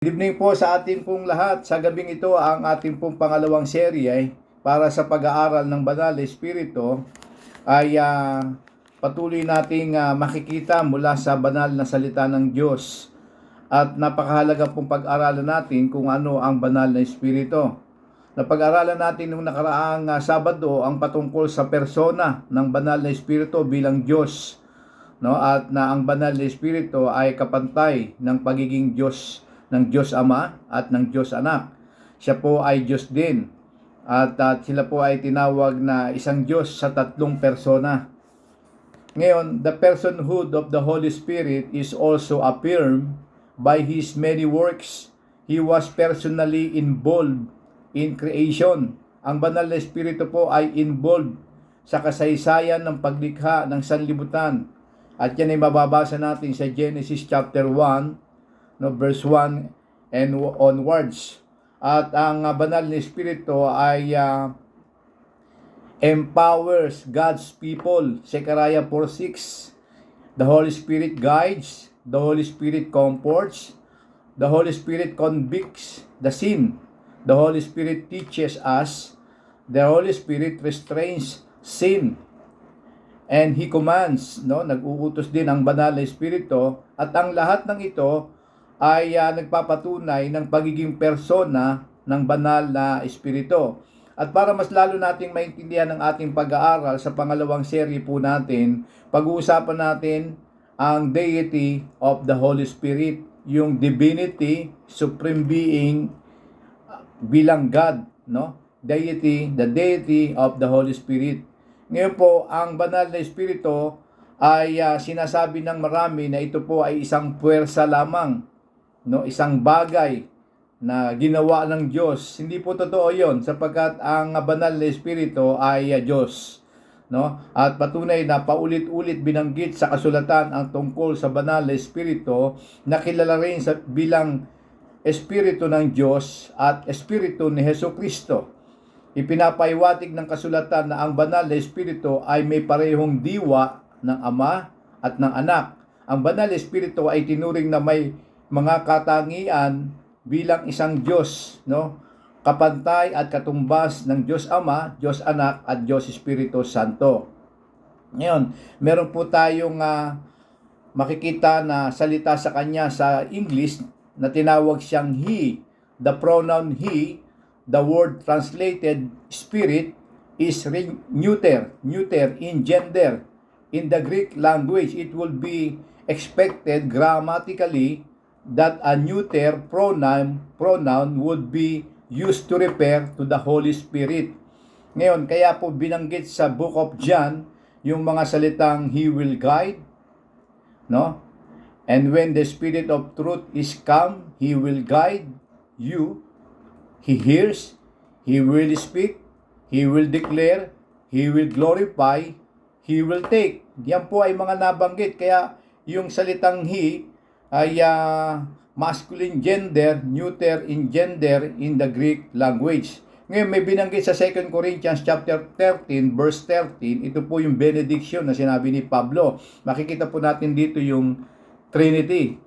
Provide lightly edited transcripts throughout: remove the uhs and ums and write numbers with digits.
Good evening po sa ating pong lahat. Sa gabing ito ang ating pong pangalawang serye para sa pag-aaral ng Banal na Espiritu ay patuloy nating makikita mula sa banal na salita ng Diyos. At napakahalaga pong pag-aralan natin kung ano ang Banal na Espiritu. Napag-aralan natin nung nakaraang Sabado ang patungkol sa persona ng Banal na Espiritu bilang Diyos. No? At na ang Banal na Espiritu ay kapantay ng pagiging Diyos ng Diyos Ama at ng Diyos Anak. Siya po ay Diyos din. At sila po ay tinawag na isang Diyos sa tatlong persona. Ngayon, the personhood of the Holy Spirit is also affirmed by His many works. He was personally involved in creation. Ang Banal na Espiritu po ay involved sa kasaysayan ng paglikha ng sanlibutan. At yan ay mababasa natin sa Genesis chapter 1, verse 1 and onwards. At ang Banal na Espiritu ay empowers God's people. Zechariah 4:6. The Holy Spirit guides, the Holy Spirit comforts, the Holy Spirit convicts the sin, the Holy Spirit teaches us, the Holy Spirit restrains sin, and He commands. Nag-uutos din ang Banal na Espiritu, at ang lahat ng ito ay nagpapatunay ng pagiging persona ng Banal na Espiritu. At para mas lalo nating maintindihan ang ating pag-aaral sa pangalawang serye po natin, pag-uusapan natin ang deity of the Holy Spirit, yung divinity, supreme being bilang God, Deity, the deity of the Holy Spirit. Ngayon po, ang Banal na Espiritu ay sinasabi ng marami na ito po ay isang puwersa lamang, isang bagay na ginawa ng Diyos. Hindi po totoo yon, sapagkat ang Banal na Espiritu ay Diyos. At patunay na paulit-ulit binanggit sa kasulatan ang tungkol sa Banal na Espiritu, na kilala rin bilang Espiritu ng Diyos at Espiritu ni Jesucristo. Ipinapaiwatig ng kasulatan na ang Banal na Espiritu ay may parehong diwa ng Ama at ng Anak. Ang Banal na Espiritu ay tinuring na may mga katangian bilang isang Diyos, kapantay at katumbas ng Diyos Ama, Diyos Anak at Diyos Espiritu Santo. Ngayon, meron po tayong makikita na salita sa kanya sa English na tinawag siyang He. The pronoun He, the word translated Spirit, is neuter in gender. In the Greek language, it will be expected grammatically that a neuter pronoun would be used to refer to the Holy Spirit. Ngayon, kaya po binanggit sa Book of John yung mga salitang He will guide, and when the Spirit of truth is come, He will guide you. He hears, He will speak, He will declare, He will glorify, He will take. Yan po ay mga nabanggit. Kaya yung salitang He ay masculine gender, neuter in gender in the Greek language. Ngayon may binanggit sa 2 Corinthians chapter 13 verse 13. Ito po yung benediction na sinabi ni Pablo. Makikita po natin dito yung Trinity.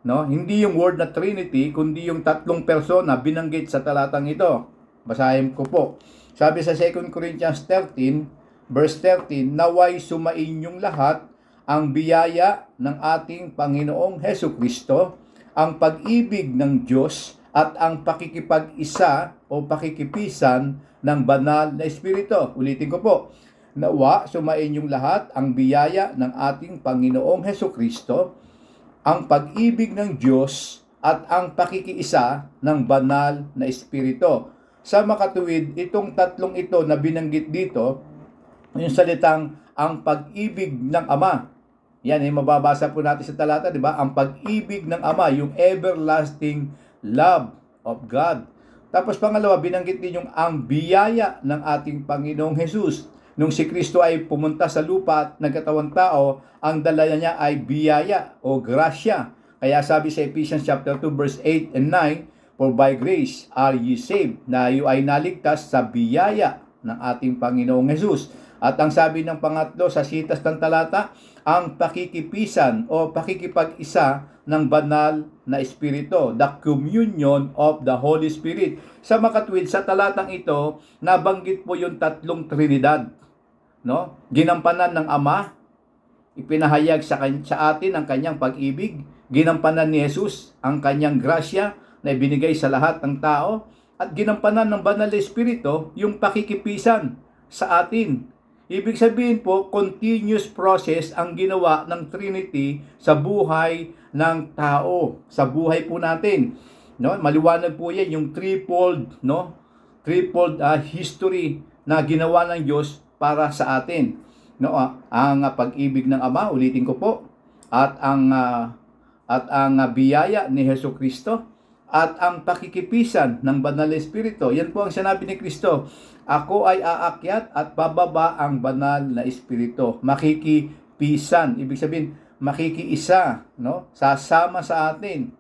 Hindi yung word na Trinity, kundi yung tatlong persona binanggit sa talatang ito. Basahin ko po. Sabi sa 2 Corinthians 13 verse 13, naway sumain yung lahat ang biyaya ng ating Panginoong Hesukristo, ang pag-ibig ng Diyos at ang pakikipag-isa o pakikipisan ng Banal na Espiritu. Ulitin ko po. Nawa sumain yung lahat ang biyaya ng ating Panginoong Hesukristo, ang pag-ibig ng Diyos at ang pakikiisa ng Banal na Espiritu. Sa makatuwid, itong tatlong ito na binanggit dito, yung salitang ang pag-ibig ng Ama. Yan ay mababasa po natin sa talata, di ba? Ang pag-ibig ng Ama, yung everlasting love of God. Tapos pangalawa, binanggit din yung ang biyaya ng ating Panginoong Jesus. Nung si Kristo ay pumunta sa lupa at nagkatawang tao, ang dala niya ay biyaya o grasya. Kaya sabi sa Ephesians chapter 2 verse 8 and 9, for by grace are ye saved, na iyo ay naligtas sa biyaya ng ating Panginoong Jesus. At ang sabi ng pangatlo sa sitas ng talata, ang pakikipisan o pakikipag-isa ng banal na Espiritu, the communion of the Holy Spirit. Sa makatwid, sa talatang ito, nabanggit po yung tatlong Trinidad. No? Ginampanan ng Ama, ipinahayag sa atin ang kanyang pag-ibig, ginampanan ni Jesus ang kanyang grasya na ibinigay sa lahat ng tao, at ginampanan ng banal na Espiritu yung pakikipisan sa atin. Ibig sabihin po, continuous process ang ginawa ng Trinity sa buhay ng tao, sa buhay po natin. No, maliwanag po 'yan yung threefold, no? Threefold history na ginawa ng Diyos para sa atin. No, ang pag-ibig ng Ama, ulitin ko po, at ang biyaya ni Hesukristo, at ang pakikipisan ng banal na Espiritu. Yan po ang sinabi ni Kristo. Ako ay aakyat at bababa ang banal na Espiritu. Makikipisan. Ibig sabihin, makikiisa. No? Sasama sa atin.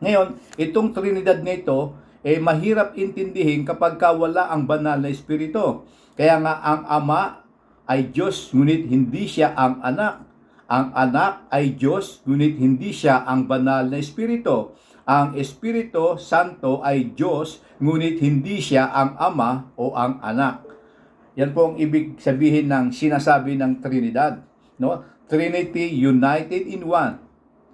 Ngayon, itong Trinidad nito, mahirap intindihin kapag wala ang banal na Espiritu. Kaya nga, ang Ama ay Diyos, ngunit hindi siya ang anak. Ang anak ay Diyos, ngunit hindi siya ang banal na Espiritu. Ang Espiritu Santo ay Diyos, ngunit hindi siya ang Ama o ang anak. Yan po ang ibig sabihin ng sinasabi ng Trinidad. No? Trinity united in one.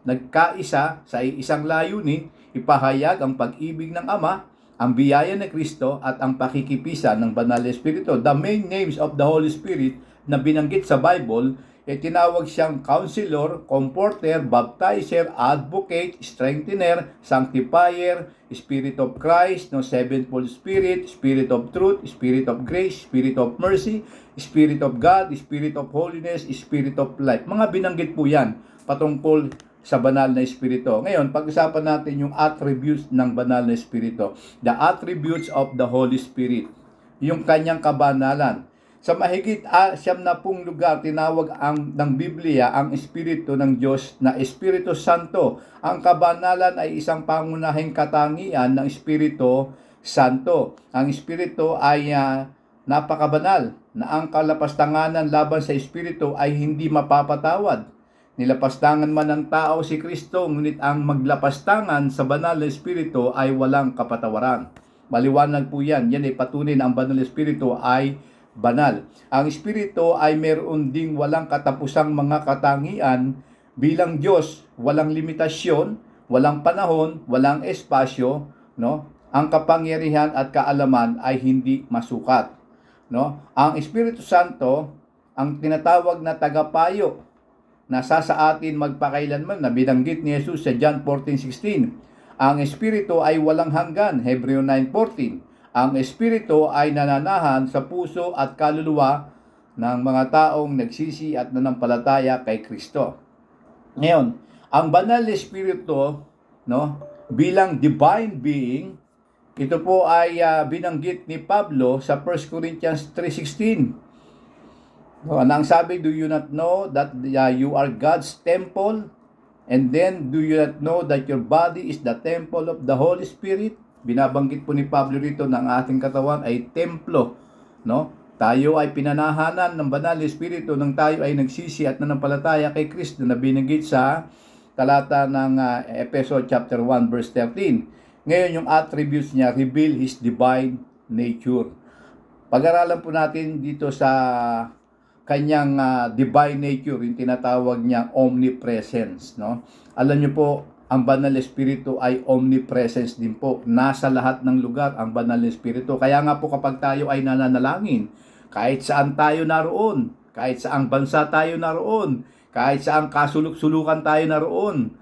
Nagkaisa sa isang layunin, ipahayag ang pag-ibig ng Ama, ang biyaya ng Kristo, at ang pakikipisan ng banal na Espiritu. The main names of the Holy Spirit na binanggit sa Bible, tinawag siyang Counselor, Comforter, Baptizer, Advocate, Strengthener, Sanctifier, Spirit of Christ, Sevenfold Spirit, Spirit of Truth, Spirit of Grace, Spirit of Mercy, Spirit of God, Spirit of Holiness, Spirit of Life. Mga binanggit po yan patungkol sa banal na Espiritu. Ngayon, pag-usapan natin yung attributes ng banal na Espiritu. The attributes of the Holy Spirit. Yung kanyang kabanalan. Sa mahigit 70 lugar, tinawag ng Biblia ang Espiritu ng Diyos na Espiritu Santo. Ang kabanalan ay isang pangunahing katangian ng Espiritu Santo. Ang Espiritu ay napakabanal, na ang kalapastanganan laban sa Espiritu ay hindi mapapatawad. Nilapastangan man ng tao si Kristo, ngunit ang maglapastangan sa banal na Espiritu ay walang kapatawaran. Maliwanag po yan. Yan ay patunay na ang banal na Espiritu ay banal. Ang Espiritu ay meron ding walang katapusang mga katangian bilang Diyos, walang limitasyon, walang panahon, walang espasyo, no? Ang kapangyarihan at kaalaman ay hindi masukat, no? Ang Espiritu Santo, ang tinatawag na tagapayo, nasa sa atin magpakailanman, na binanggit ni Jesus sa John 14:16. Ang Espiritu ay walang hanggan, Hebreo 9:14. Ang Espiritu ay nananahan sa puso at kaluluwa ng mga taong nagsisi at nanampalataya kay Kristo. Ngayon, ang banal na Espiritu, no, bilang divine being, ito po ay binanggit ni Pablo sa 1 Corinthians 3:16. So, ang sabi, do you not know that you are God's temple? And then, do you not know that your body is the temple of the Holy Spirit? Binabanggit po ni Pablo rito ng ating katawan ay templo, no? Tayo ay pinanahanan ng banal na Espiritu nang tayo ay nagsisi at nanampalataya kay Kristo, na binanggit sa talata ng Efeso chapter 1 verse 13. Ngayon, yung attributes niya reveal His divine nature. Pag-aralan po natin dito sa kanyang divine nature, yung tinatawag niyang omnipresence, no? Alam niyo po, ang banal na Espiritu ay omnipresence din po. Nasa lahat ng lugar ang banal na Espiritu. Kaya nga po kapag tayo ay nananalangin, kahit saan tayo naroon, kahit saang bansa tayo naroon, kahit saang kasuluk-sulukan tayo naroon,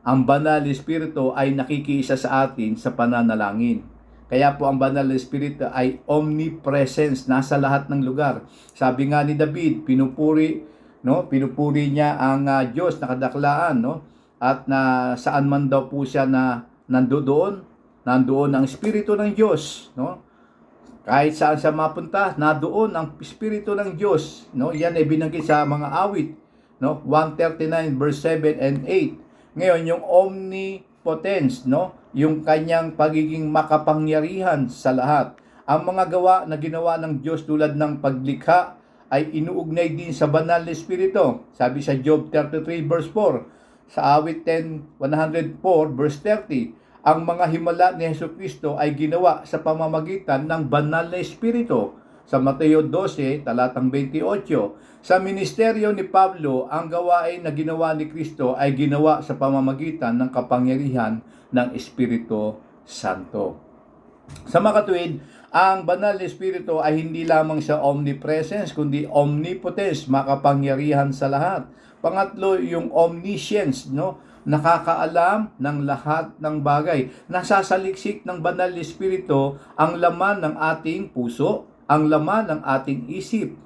ang banal na Espiritu ay nakikiisa sa atin sa pananalangin. Kaya po ang banal na Espiritu ay omnipresence, nasa lahat ng lugar. Sabi nga ni David, pinupuri niya ang Diyos na kadaklaan, no? At na saan man daw po siya na nandoon ang Espiritu ng Diyos, no? Kahit saan siya mapunta, nandoon ang Espiritu ng Diyos, no? Yan ay binanggit sa mga awit, no? 139 verse 7 and 8. Ngayon, yung omnipotence, no? Yung kanyang pagiging makapangyarihan sa lahat. Ang mga gawa na ginawa ng Diyos tulad ng paglikha ay inuugnay din sa banal na Espiritu. Sabi sa Job 33 verse 4, sa awit 104 verse 30, ang mga himala ni Jesucristo ay ginawa sa pamamagitan ng banal na Espiritu. Sa Mateo 12, talatang 28, sa ministeryo ni Pablo, ang gawain na ginawa ni Kristo ay ginawa sa pamamagitan ng kapangyarihan ng Espiritu Santo. Sa makatuwid, ang banal na Espiritu ay hindi lamang sa omnipresence, kundi omnipotence, makapangyarihan sa lahat. Pangatlo, yung omniscience, no? Nakakaalam ng lahat ng bagay. Nasasaliksik ng banal na Espiritu ang laman ng ating puso, ang laman ng ating isip.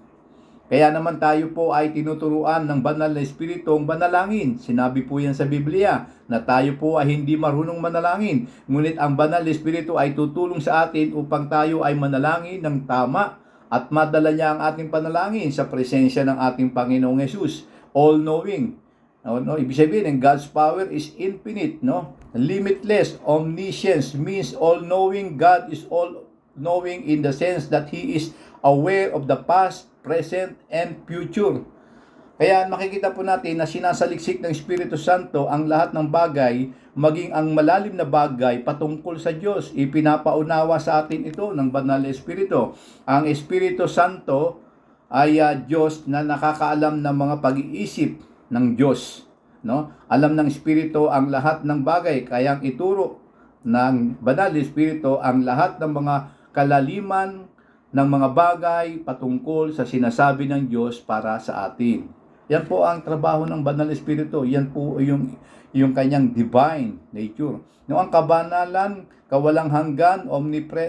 Kaya naman tayo po ay tinuturuan ng banal na Espiritu ang manalangin. Sinabi po yan sa Biblia na tayo po ay hindi marunong manalangin. Ngunit ang banal na Espiritu ay tutulong sa atin upang tayo ay manalangin ng tama at madala niya ang ating panalangin sa presensya ng ating Panginoong Yesus. All-knowing. No? Ibig sabihin, God's power is infinite. No? Limitless. Omniscience means all-knowing. God is all-knowing in the sense that He is aware of the past, present, and future. Kaya makikita po natin na sinasaliksik ng Espiritu Santo ang lahat ng bagay, maging ang malalim na bagay patungkol sa Diyos. Ipinapaunawa sa atin ito ng banal na Espiritu. Ang Espiritu Santo ay Diyos na nakakaalam ng mga pag-iisip ng Diyos. No? Alam ng Espiritu ang lahat ng bagay, kaya ituro ng banal na Espiritu ang lahat ng mga kalaliman ng mga bagay patungkol sa sinasabi ng Diyos para sa atin. Yan po ang trabaho ng banal na Espiritu. Yan po yung kanyang divine nature. No, ang kabanalan, kawalang hanggan,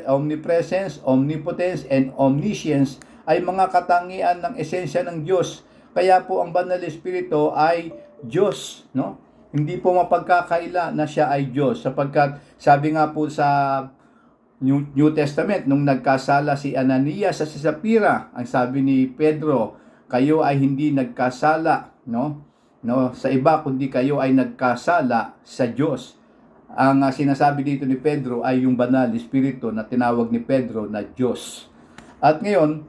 omnipresence, omnipotence, and omniscience ay mga katangian ng esensya ng Diyos. Kaya po ang banal na Espiritu ay Diyos, no? Hindi po mapagkakaila na siya ay Diyos, sapagkat sabi nga po sa New Testament, nung nagkasala si Ananias sa Sapphira, ang sabi ni Pedro, kayo ay hindi nagkasala, no, sa iba, kundi kayo ay nagkasala sa Diyos. Ang sinasabi dito ni Pedro ay yung banal Espiritu na tinawag ni Pedro na Diyos. At ngayon,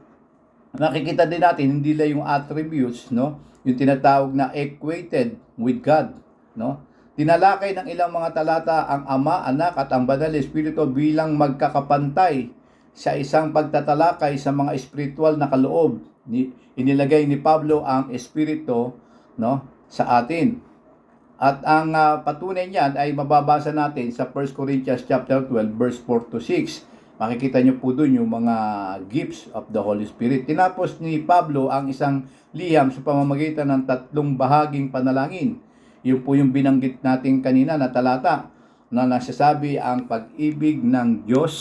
nakikita din natin, hindi lang yung attributes, no, yung tinatawag na equated with God, no. Tinalakay ng ilang mga talata ang Ama, Anak at ang Banal na Espiritu bilang magkakapantay sa isang pagtatalakay sa mga espiritual na kaloob. Inilagay ni Pablo ang Espiritu, no, sa atin. At ang patunay niyan ay mababasa natin sa 1 Corinthians chapter 12 verse 4 to 6. Makikita niyo po doon yung mga gifts of the Holy Spirit. Tinapos ni Pablo ang isang liham sa pamamagitan ng tatlong bahaging panalangin. Yun po yung binanggit natin kanina na talata na nagsasabi ang pag-ibig ng Diyos,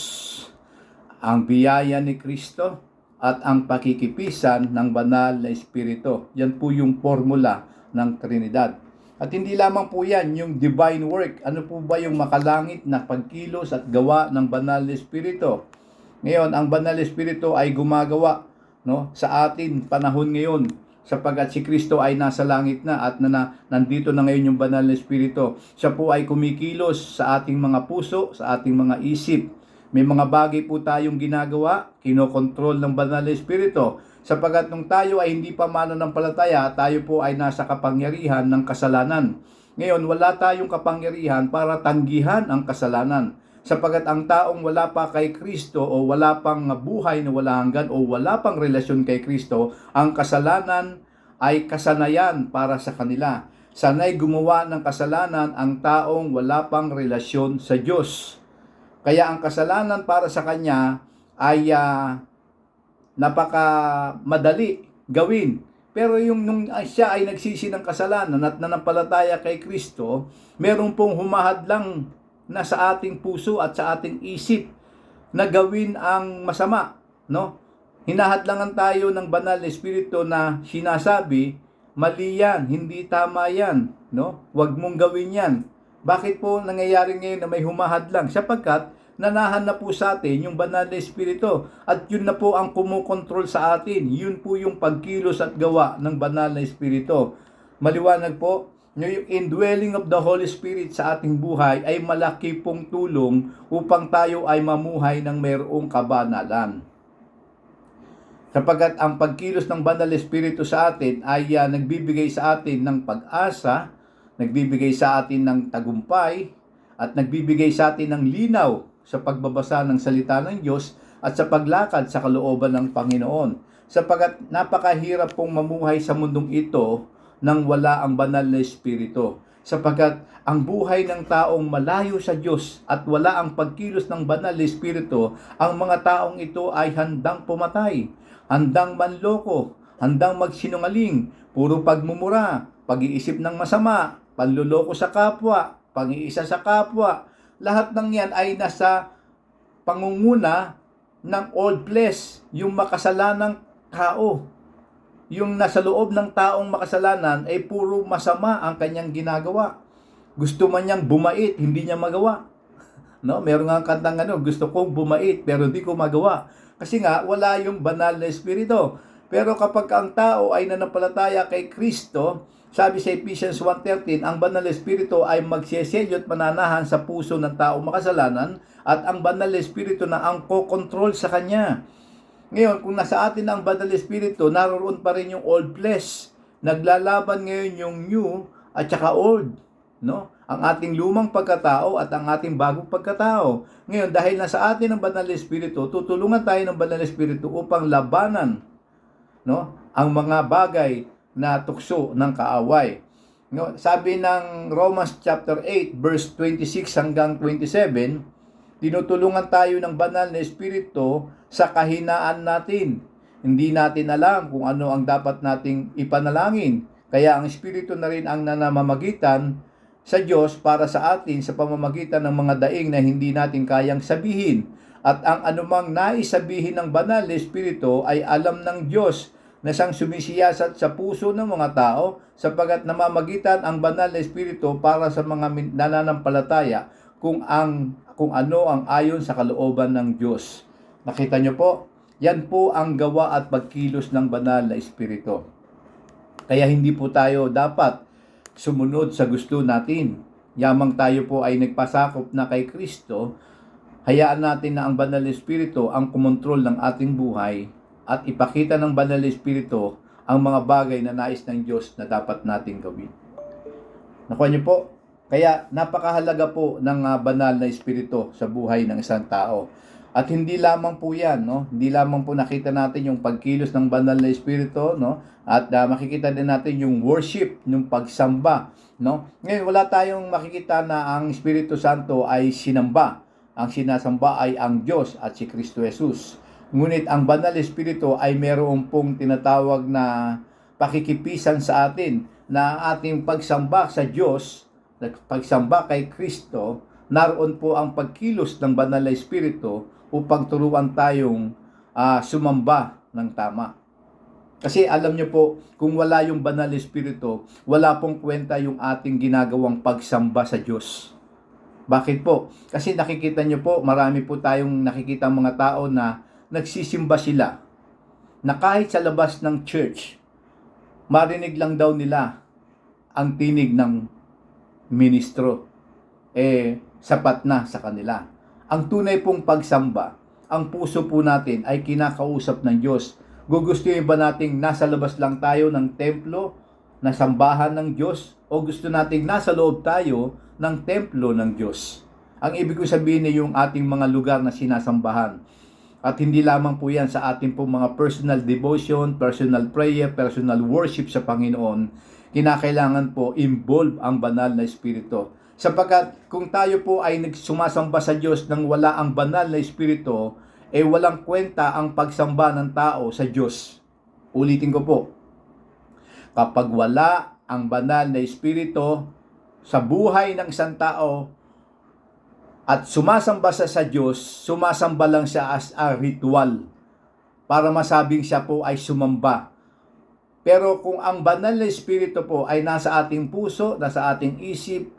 ang biyaya ni Kristo, at ang pakikipisan ng banal na Espiritu. Yan po yung formula ng Trinidad. At hindi lamang po yan, yung divine work. Ano po ba yung makalangit na pagkilos at gawa ng banal na Espiritu? Ngayon, ang banal na Espiritu ay gumagawa, no, sa atin panahon ngayon, sapagkat si Kristo ay nasa langit na at nandito na ngayon yung banal na Espiritu. Siya po ay kumikilos sa ating mga puso, sa ating mga isip. May mga bagay po tayong ginagawa, kinokontrol ng banal na Espiritu. Sapagkat nung tayo ay hindi pa mananampalataya, tayo po ay nasa kapangyarihan ng kasalanan. Ngayon, wala tayong kapangyarihan para tanggihan ang kasalanan. Sapagkat ang taong wala pa kay Kristo o wala pang buhay na wala hanggan o wala pang relasyon kay Kristo, ang kasalanan ay kasanayan para sa kanila. Sanay gumawa ng kasalanan ang taong wala pang relasyon sa Diyos. Kaya ang kasalanan para sa kanya ay napaka madali gawin. Pero nung siya ay nagsisi ng kasalanan at nanampalataya kay Kristo, meron pong humahadlang na sa ating puso at sa ating isip na gawin ang masama, no? Hinahadlangan tayo ng banal na Espiritu na sinasabi, mali yan, hindi tama yan, no? Huwag mong gawin yan. Bakit po nangyayari ngayon na may humahadlang? Sapagkat nanahan na po sa atin yung banal na Espiritu at yun na po ang kumukontrol sa atin. Yun po yung pagkilos at gawa ng banal na Espiritu. Maliwanag po, yung indwelling of the Holy Spirit sa ating buhay ay malaki pong tulong upang tayo ay mamuhay ng mayroong kabanalan. Sapagkat ang pagkilos ng Banal na Espiritu sa atin ay nagbibigay sa atin ng pag-asa, nagbibigay sa atin ng tagumpay, at nagbibigay sa atin ng linaw sa pagbabasa ng salita ng Diyos at sa paglakad sa kalooban ng Panginoon. Sapagkat napakahirap pong mamuhay sa mundong ito nang wala ang Banal na Espiritu. Sapagkat ang buhay ng taong malayo sa Diyos at wala ang pagkilos ng Banal na Espiritu, ang mga taong ito ay handang pumatay, handang manloko, handang magsinungaling, puro pagmumura, pag-iisip ng masama, panluloko sa kapwa, pang-iisa sa kapwa. Lahat ng yan ay nasa pangunguna ng old flesh, yung makasalanang tao. Yung nasa loob ng taong makasalanan ay puro masama ang kanyang ginagawa. Gusto man niyang bumait, hindi niya magawa. No, meron nga kantang gusto kong bumait pero hindi ko magawa. Kasi nga wala yung Banal na Espiritu. Pero kapag ang tao ay nanampalataya kay Kristo, sabi sa Ephesians 1:13, ang Banal na Espiritu ay magseselyo at mananahan sa puso ng taong makasalanan at ang Banal na Espiritu na ang kokontrol sa kanya. Ngayon, kung nasa atin ang Banal na Espiritu, naroon pa rin yung old flesh. Naglalaban ngayon yung new at saka old. No? Ang ating lumang pagkatao at ang ating bagong pagkatao. Ngayon, dahil nasa atin ang Banal na Espiritu, tutulungan tayo ng Banal na Espiritu upang labanan, no, ang mga bagay na tukso ng kaaway. No? Sabi ng Romans chapter 8 verse 26 hanggang 27, tinutulungan tayo ng Banal na Espiritu sa kahinaan natin. Hindi natin alam kung ano ang dapat nating ipanalangin. Kaya ang Espiritu na rin ang nanamamagitan sa Diyos para sa atin sa pamamagitan ng mga daing na hindi natin kayang sabihin. At ang anumang nais sabihin ng Banal na Espiritu ay alam ng Diyos na siyang sumisiyasat sa puso ng mga tao sapagkat namamagitan ang Banal na Espiritu para sa mga nananampalataya kung ano ang ayon sa kalooban ng Diyos. Nakita nyo po? Yan po ang gawa at pagkilos ng Banal na Espiritu. Kaya hindi po tayo dapat sumunod sa gusto natin. Yamang tayo po ay nagpasakop na kay Kristo, hayaan natin na ang Banal na Espiritu ang kumontrol ng ating buhay at ipakita ng Banal na Espiritu ang mga bagay na nais ng Diyos na dapat nating gawin. Nakuha niyo po? Kaya napakahalaga po ng Banal na Espiritu sa buhay ng isang tao. At hindi lamang po yan, no? Hindi lamang po nakita natin yung pagkilos ng Banal na Espiritu, no? At makikita din natin yung worship, yung pagsamba, no? Ngayon, wala tayong makikita na ang Espiritu Santo ay sinamba. Ang sinasamba ay ang Diyos at si Kristo Jesus. Ngunit ang Banal na Espiritu ay meron pong tinatawag na pakikipisan sa atin na ating pagsamba sa Diyos, pagsamba kay Kristo, naroon po ang pagkilos ng Banal na Espiritu upang turuan tayong sumamba ng tama. Kasi alam nyo po, kung wala yung Banal na Espiritu, wala pong kwenta yung ating ginagawang pagsamba sa Diyos. Bakit po? Kasi nakikita nyo po, marami po tayong nakikita mga tao na nagsisimba sila, na kahit sa labas ng church, marinig lang daw nila ang tinig ng ministro. Sapat na sa kanila. Ang tunay pong pagsamba, ang puso po natin ay kinakausap ng Diyos. Gugustuhin ba nating nasa labas lang tayo ng templo, na sambahan ng Diyos, o gusto nating nasa loob tayo ng templo ng Diyos? Ang ibig ko sabihin ay yung ating mga lugar na sinasambahan. At hindi lamang po yan sa ating po mga personal devotion, personal prayer, personal worship sa Panginoon. Kinakailangan po involve ang Banal na Espiritu. Sapagkat kung tayo po ay nagsumasamba sa Diyos nang wala ang Banal na Espiritu, walang kwenta ang pagsamba ng tao sa Diyos. Ulitin ko po. Kapag wala ang Banal na Espiritu sa buhay ng isang tao at sumasamba sa Diyos, sumasamba lang siya as a ritual para masabing siya po ay sumamba. Pero kung ang Banal na Espiritu po ay nasa ating puso, nasa ating isip,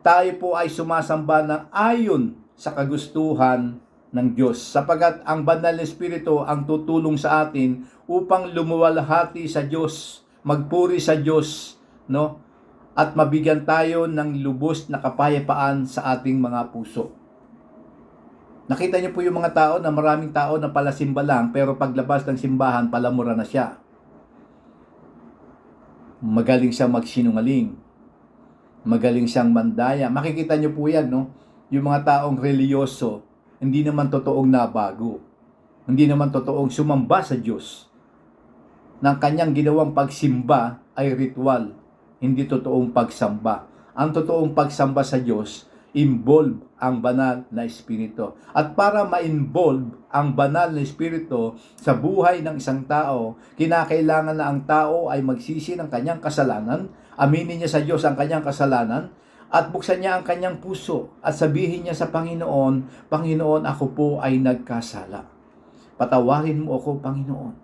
tayo po ay sumasamba ng ayon sa kagustuhan ng Diyos. Sapagkat ang Banal na Espiritu ang tutulong sa atin upang lumuwalhati sa Diyos, magpuri sa Diyos, no? At mabigyan tayo ng lubos na kapayapaan sa ating mga puso. Nakita niyo po yung mga tao na maraming tao na palasimba lang, pero paglabas ng simbahan, palamura na siya. Magaling siyang magsinungaling. Magaling siyang mandaya. Makikita niyo po yan, no? Yung mga taong reliyoso, hindi naman totoong nabago. Hindi naman totoong sumamba sa Diyos. Ng kanyang ginawang pagsimba ay ritual, hindi totoong pagsamba. Ang totoong pagsamba sa Diyos, involve ang banal na Espiritu. At para ma-involve ang banal na Espiritu sa buhay ng isang tao, kinakailangan na ang tao ay magsisi ng kanyang kasalanan, aminin niya sa Diyos ang kanyang kasalanan, at buksan niya ang kanyang puso at sabihin niya sa Panginoon, Panginoon, ako po ay nagkasala. Patawarin mo ako, Panginoon.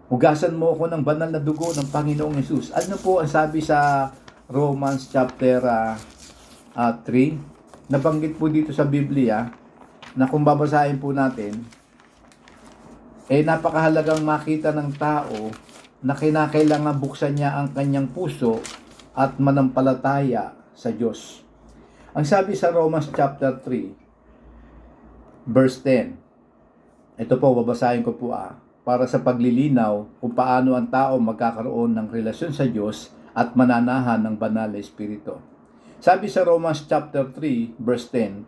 Hugasan mo ako ng banal na dugo ng Panginoong Hesus. Ano po ang sabi sa Romans chapter 3? Nabanggit po dito sa Biblia na kung babasahin po natin, napakahalagang makita ng tao na kinakailangan buksan niya ang kanyang puso at manampalataya sa Diyos. Ang sabi sa Romans chapter 3, verse 10, ito po, babasahin ko po para sa paglilinaw kung paano ang tao magkakaroon ng relasyon sa Diyos at mananahan ng banal na Espiritu. Sabi sa Romans chapter 3, verse 10,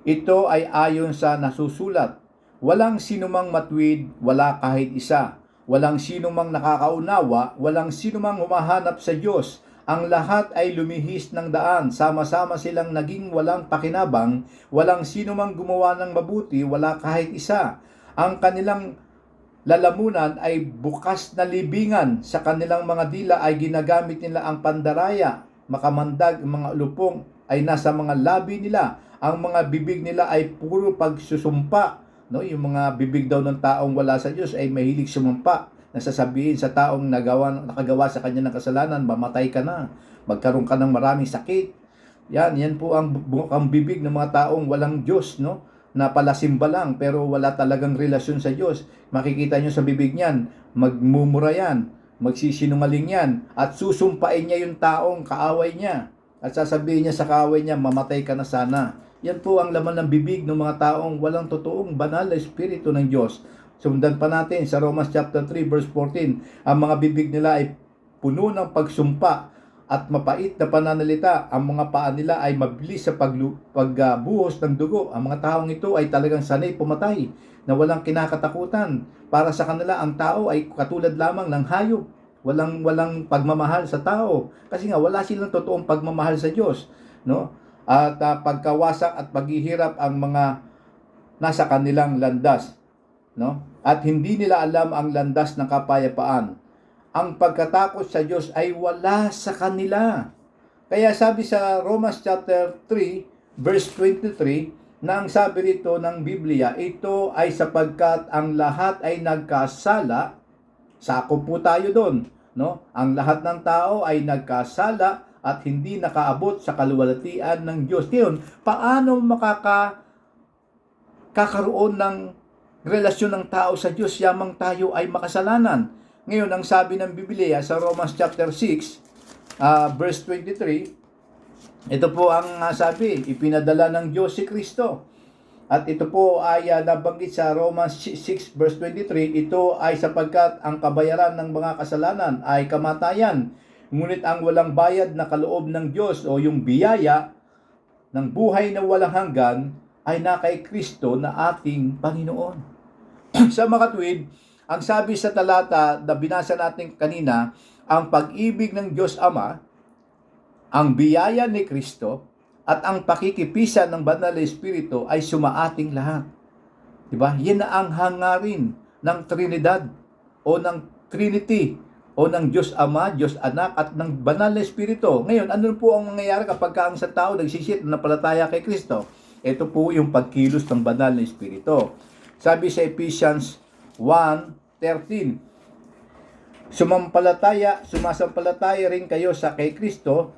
ito ay ayon sa nasusulat, walang sinumang matwid, wala kahit isa. Walang sinumang nakakaunawa, walang sinumang humahanap sa Diyos. Ang lahat ay lumihis ng daan, sama-sama silang naging walang pakinabang, walang sinumang gumawa ng mabuti, wala kahit isa. Ang kanilang lalamunan ay bukas na libingan, sa kanilang mga dila ay ginagamit nila ang pandaraya, makamandag ang mga lupong ay nasa mga labi nila, ang mga bibig nila ay puro pagsusumpa. No, yung mga bibig daw ng taong wala sa Diyos ay mahilig sumumpa. Nasasabihin sa taong nakagawa sa kanya ng kasalanan, mamatay ka na, magkaroon ka ng maraming sakit. Yan po ang bibig ng mga taong walang Diyos, no? Na palasimba lang pero wala talagang relasyon sa Diyos. Makikita nyo sa bibig niyan, magmumura yan, magsisinungaling yan, at susumpain niya yung taong kaaway niya. At sasabihin niya sa kaaway niya, mamatay ka na sana. Yan po ang laman ng bibig ng mga taong walang totoong banal na Espiritu ng Diyos. Sundan pa natin sa Romans chapter 3 verse 14, ang mga bibig nila ay puno ng pagsumpa at mapait na pananalita. Ang mga paa nila ay mabilis sa pagbuhos ng dugo. Ang mga taong ito ay talagang sanay pumatay na walang kinakatakutan. Para sa kanila, ang tao ay katulad lamang ng hayop. Walang pagmamahal sa tao. Kasi nga, wala silang totoong pagmamahal sa Diyos. No? At pagkawasak at paghihirap ang mga nasa kanilang landas. No? At hindi nila alam ang landas ng kapayapaan. Ang pagkatakot sa Diyos ay wala sa kanila. Kaya sabi sa Romans chapter 3, verse 23, na ang sabi rito ng Biblia, ito ay sapagkat ang lahat ay nagkasala, sakop po tayo doon, no? Ang lahat ng tao ay nagkasala at hindi nakaabot sa kaluwalhatian ng Diyos. Ngayon, paano kakaroon ng relasyon ng tao sa Diyos yamang tayo ay makasalanan? Ngayon, ang sabi ng Biblia sa Romans chapter 6, verse 23, ito po ang sabi, ipinadala ng Diyos si Kristo. At ito po ay nabanggit sa Romans 6 verse 23, ito ay sapagkat ang kabayaran ng mga kasalanan ay kamatayan. Ngunit ang walang bayad na kaloob ng Diyos o yung biyaya ng buhay na walang hanggan ay na kay Kristo na ating Panginoon. Sa makatwid, ang sabi sa talata na binasa natin kanina, ang pag-ibig ng Diyos Ama, ang biyaya ni Kristo, at ang pakikipisan ng Banal na Espiritu ay sumaating lahat. Diba? Yan na ang hangarin ng Trinidad o ng Trinity o ng Diyos Ama, Diyos Anak at ng Banal na Espiritu. Ngayon, ano po ang mangyayari kapag ang isang tao nagsisit na napalataya kay Kristo? Ito po yung pagkilos ng Banal na Espiritu. Sabi sa Ephesians 1:13, sumasampalataya rin kayo sa kay Kristo,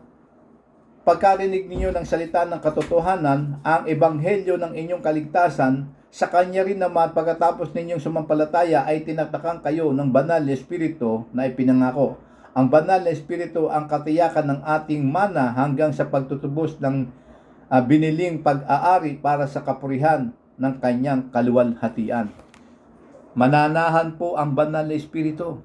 pagkarinig ninyo ng salita ng katotohanan, ang ebanghelyo ng inyong kaligtasan, sa Kanya rin naman pagkatapos ninyong sumampalataya ay tinatakan kayo ng Banal na Espiritu na ipinangako. Ang Banal na Espiritu ang katiyakan ng ating mana hanggang sa pagtutubos ng biniling pag-aari para sa kapurihan ng kanyang kaluwalhatian. Mananahan po ang banal na Espiritu.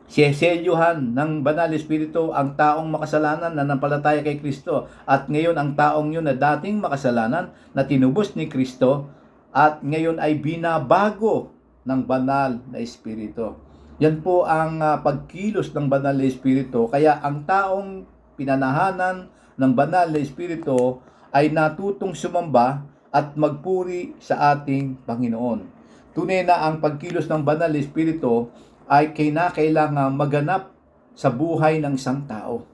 Seselyuhan ng banal na Espiritu ang taong makasalanan na nampalataya kay Kristo. At ngayon ang taong yun na dating makasalanan na tinubos ni Kristo at ngayon ay binabago ng banal na Espiritu. Yan po ang pagkilos ng banal na Espiritu. Kaya ang taong pinanahanan ng banal na Espiritu ay natutong sumamba at magpuri sa ating Panginoon. Tunay na ang pagkilos ng banal na Espiritu ay kailangang maganap sa buhay ng isang tao.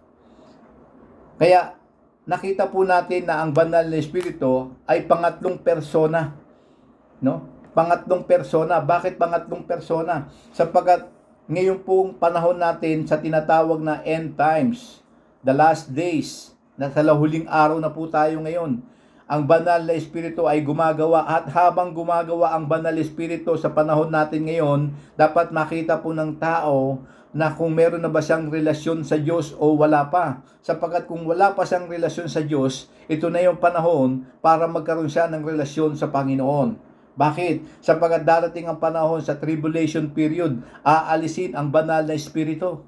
Kaya nakita po natin na ang banal na Espiritu ay pangatlong persona, no? Pangatlong persona. Bakit pangatlong persona? Sapagkat ngayon pong panahon natin sa tinatawag na end times, the last days, nasa huling araw na po tayo ngayon. Ang banal na Espiritu ay gumagawa at habang gumagawa ang banal na Espiritu sa panahon natin ngayon, dapat makita po ng tao na kung meron na ba siyang relasyon sa Diyos o wala pa. Sapagkat kung wala pa siyang relasyon sa Diyos, ito na yung panahon para magkaroon siya ng relasyon sa Panginoon. Bakit? Sapagkat darating ang panahon sa tribulation period, aalisin ang banal na Espiritu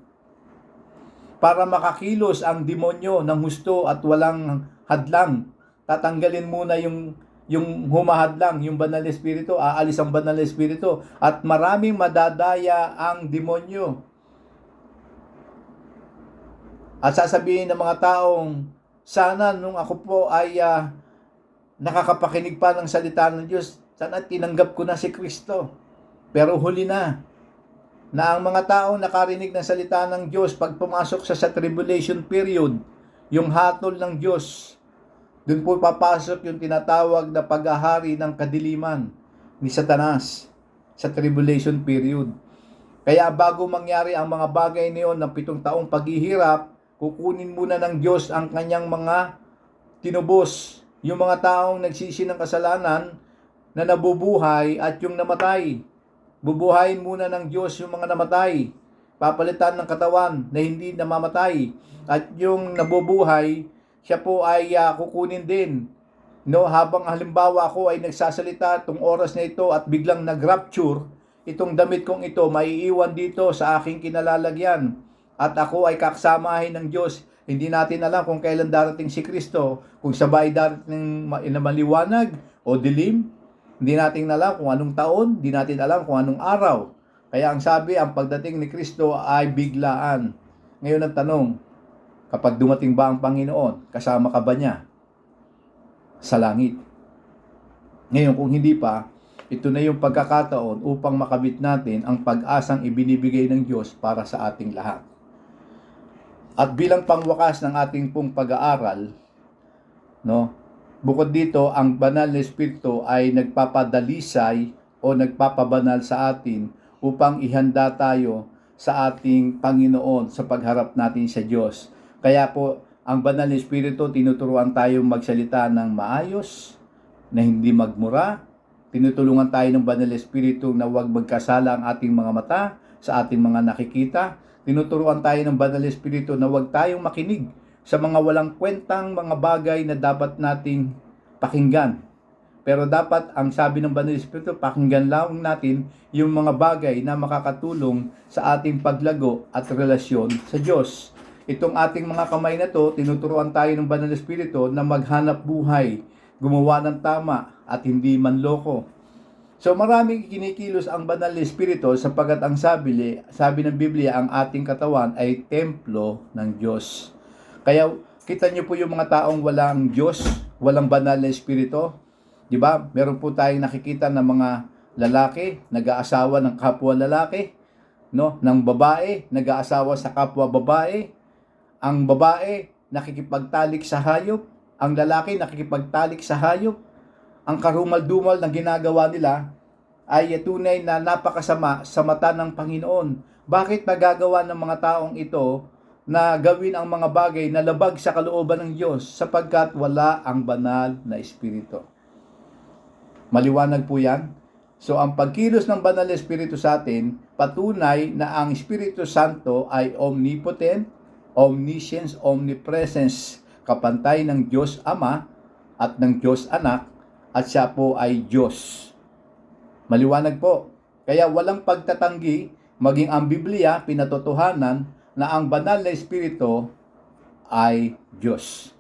para makakilos ang demonyo ng husto at walang hadlang. Tatanggalin muna yung humahadlang, yung banal na Espiritu, aalis ang banal na Espiritu, at maraming madadaya ang demonyo. At sasabihin ng mga taong, sana nung ako po ay nakakapakinig pa ng salita ng Diyos, sana tinanggap ko na si Kristo. Pero huli na ang mga taong nakarinig ng salita ng Diyos, pag pumasok sa tribulation period, yung hatol ng Diyos, doon po papasok yung tinatawag na paghahari ng kadiliman ni Satanas sa tribulation period. Kaya bago mangyari ang mga bagay niyon ng 7 taong paghihirap, kukunin muna ng Diyos ang kanyang mga tinubos. Yung mga taong nagsisi ng kasalanan na nabubuhay at yung namatay. Bubuhayin muna ng Diyos yung mga namatay. Papalitan ng katawan na hindi namamatay. At yung nabubuhay, siya po ay kukunin din. No, habang halimbawa ako ay nagsasalita itong oras na ito at biglang nag-rapture, itong damit kong ito maiiwan dito sa aking kinalalagyan. At ako ay kaksamahin ng Diyos. Hindi natin alam kung kailan darating si Kristo, kung sabay darating na maliwanag o dilim. Hindi natin alam kung anong taon, hindi natin alam kung anong araw. Kaya ang sabi, ang pagdating ni Kristo ay biglaan. Ngayon ang tanong, kapag dumating ba ang Panginoon, kasama ka ba niya sa langit? Ngayon kung hindi pa, ito na yung pagkakataon upang makabit natin ang pag-asang ibinibigay ng Diyos para sa ating lahat. At bilang pangwakas ng ating pong pag-aaral, no, bukod dito, ang banal na Espiritu ay nagpapadalisay o nagpapabanal sa atin upang ihanda tayo sa ating Panginoon sa pagharap natin sa Diyos. Kaya po, ang banal na Espiritu, tinuturuan tayong magsalita ng maayos, na hindi magmura. Tinutulungan tayo ng banal na Espiritu na huwag magkasala ang ating mga mata sa ating mga nakikita. Tinuturuan tayo ng banal na Espiritu na huwag tayong makinig sa mga walang kwentang mga bagay na dapat nating pakinggan. Pero dapat, ang sabi ng banal na Espiritu, pakinggan lang natin yung mga bagay na makakatulong sa ating paglago at relasyon sa Diyos. Itong ating mga kamay na to, tinuturuan tayo ng banal na Espiritu na maghanap buhay, gumawa ng tama at hindi manloko. So maraming kinikilos ang banal na Espiritu sapagkat ang sabi ng Biblia, ang ating katawan ay templo ng Diyos. Kaya kita niyo po yung mga taong walang Diyos, walang banal na Espiritu. Di ba? Meron po tayong nakikita ng mga lalaki, nag-aasawa ng kapwa lalaki, no? Ng babae, nag-aasawa sa kapwa babae. Ang babae, nakikipagtalik sa hayop. Ang lalaki, nakikipagtalik sa hayop. Ang karumal-dumal na ginagawa nila ay tunay na napakasama sa mata ng Panginoon. Bakit nagagawa ng mga taong ito na gawin ang mga bagay na labag sa kalooban ng Diyos? Sapagkat wala ang banal na Espiritu. Maliwanag po yan. So ang pagkilos ng banal na Espiritu sa atin, patunay na ang Espiritu Santo ay omnipotent, omniscience, omnipresence, kapantay ng Diyos Ama, at ng Diyos Anak at siya po ay Diyos. Maliwanag po. Kaya walang pagtatanggi, maging ang Biblia, pinatotohanan na ang banal na Espiritu ay Diyos.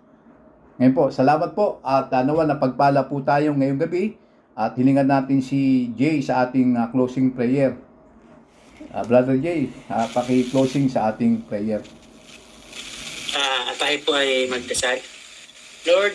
Ngayon po, salamat po at nawa na pagpala po tayo ngayong gabi at hilingan natin si Jay sa ating closing prayer. Brother Jay, paki-closing sa ating prayer. Tayo po ay magdasal. Lord,